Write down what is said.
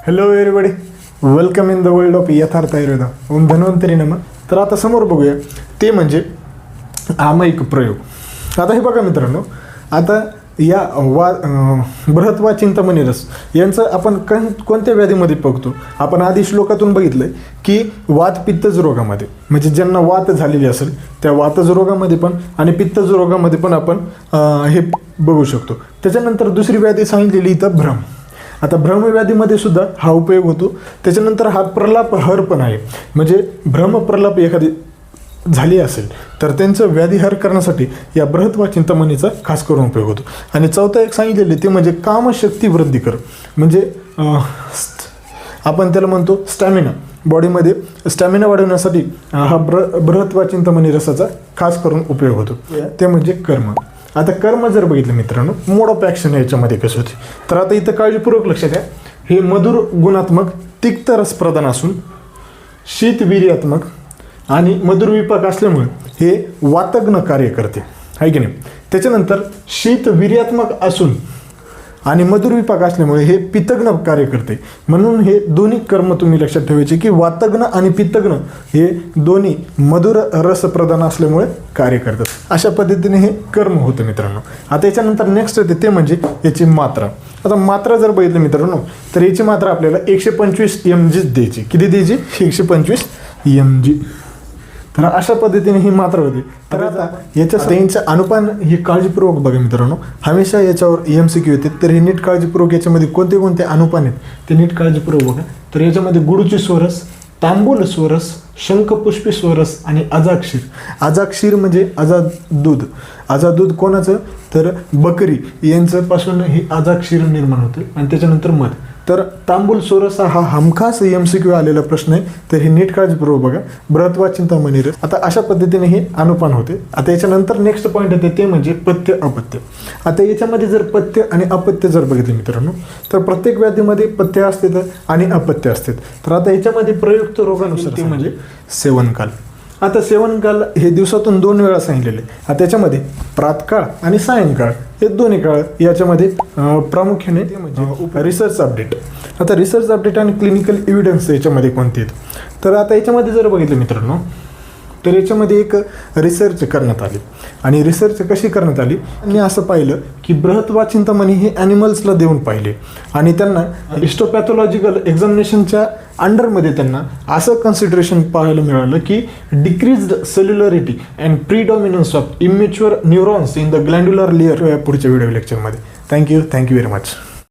Hello everybody, welcome in the world of यथार्थ आयुर्वेदा. ओम धन्वंतरी नमः. तर आता समोर बघूया ते म्हणजे आमयिक प्रयोग. आता हे बघा मित्रांनो, आता या बृहत्वा चिंतामणी रस यांचं आपण कोणत्या व्याधीमध्ये बघतो. आपण आधी श्लोकातून बघितलं की वात पित्तज रोगामध्ये, म्हणजे ज्यांना वात झालेली असेल त्या वातज रोगामध्ये पण आणि पित्तज रोगामध्ये पण आपण हे बघू शकतो. त्याच्यानंतर दुसरी व्याधी सांगितलेली इथं भ्रम. आता भ्रमव्याधीमध्ये सुद्धा हा उपयोग होतो. त्याच्यानंतर हा प्रलाप हर पण आहे, म्हणजे भ्रम प्रलाप एखादी झाली असेल तर त्यांचं व्याधीहार करण्यासाठी या बृहत्वा चिंतामणीचा खास करून उपयोग होतो. आणि चौथा एक सांगितलेले ते म्हणजे कामशक्ती वृद्धी कर, म्हणजे आपण त्याला म्हणतो स्टॅमिना. बॉडीमध्ये स्टॅमिना वाढवण्यासाठी हा बृहत्वा चिंतामणी रसाचा खास करून उपयोग होतो. ते म्हणजे कर्म. आता कर्म जर बघितलं मित्रांनो, मोड ऑफ ॲक्शन याच्यामध्ये कसं होते, तर आता इथं काळजीपूर्वक लक्षात घ्या. हे मधुर गुणात्मक तिक्त रस प्रदान असून शीतवीर्यात्मक आणि मधुर विपाक असल्यामुळे हे वातग्न कार्य करते, आहे की नाही. त्याच्यानंतर शीतवीर्यात्मक असून आणि मधुर विपाक असल्यामुळे हे पित्तग्न कार्य करते. म्हणून हे दोन्ही कर्म तुम्ही लक्षात ठेवायचे की वातग्न आणि पित्तग्न हे दोन्ही मधुर रस प्रदान असल्यामुळे कार्य करतात. अशा पद्धतीने हे कर्म होतं मित्रांनो. आता याच्यानंतर नेक्स्ट येते ते म्हणजे याची मात्रा. आता मात्रा जर बघितलं मित्रांनो, तर याची मात्रा आपल्याला 125 mg द्यायची. किती द्यायची? 125 mg. तर अशा पद्धतीने ही मात्रा होती. तर आता याच्या त्यांचं अनुपान हे काळजीपूर्वक बघा मित्रांनो. हमेशा याच्यावर MCQ येते, तर हे नीट काळजीपूर्वक याच्यामध्ये कोणते कोणते अनुपान आहेत ते नीट काळजीपूर्वक बघा. तर याच्यामध्ये गुडूची स्वरस, तांबूल स्वरस, शंखपुष्पी स्वरस आणि अजाक्षीर. अजाक्षीर म्हणजे आजाद दूध. आजाद दूध कोणाचं? तर बकरी यांचं पासून हे अजाक्षीर निर्माण होतं. आणि त्याच्यानंतर मध. तर तांबूल सोरस हा हमखास MCQ आलेला प्रश्न आहे, तर हे नीट काळजीपूर्वक बघा. बृहत्वा चिंतामणी रस. आता अशा पद्धतीने हे अनुपान होते. आता याच्यानंतर नेक्स्ट पॉईंट येते ते म्हणजे पथ्य अपथ्य. आता याच्यामध्ये जर पथ्य आणि अपथ्य जर बघितले मित्रांनो, तर प्रत्येक व्याधीमध्ये पथ्य असते आणि अपथ्य असते. तर आता याच्यामध्ये प्रयुक्त रोगानुसार ते म्हणजे सेवनकाल. आता सेवनकाल हे दिवसातून 2 वेळा सांगितलेले. आता त्याच्यामध्ये प्रातकाळ आणि सायंकाळ हे दोन्ही काळ याच्यामध्ये प्रामुख्याने म्हणजे रिसर्च अपडेट. आता रिसर्च अपडेट आणि क्लिनिकल एव्हिडन्स याच्यामध्ये कोणते आहेत, तर आता याच्यामध्ये जर बघितलं मित्रांनो, तर याच्यामध्ये एक रिसर्च करण्यात आली. आणि रिसर्च कशी करण्यात आली, आणि असं पाहिलं की बृहत्वा चिंतामणी हे ॲनिमल्सला देऊन पाहिले आणि त्यांना हिस्टोपॅथॉलॉजिकल एक्झामिनेशनच्या अंडरमध्ये त्यांना असं कन्सिडरेशन पाहायला मिळालं की decreased cellularity and predominance of immature neurons in the glandular layer. पुढच्या व्हिडिओ लेक्चरमध्ये. Thank you very much.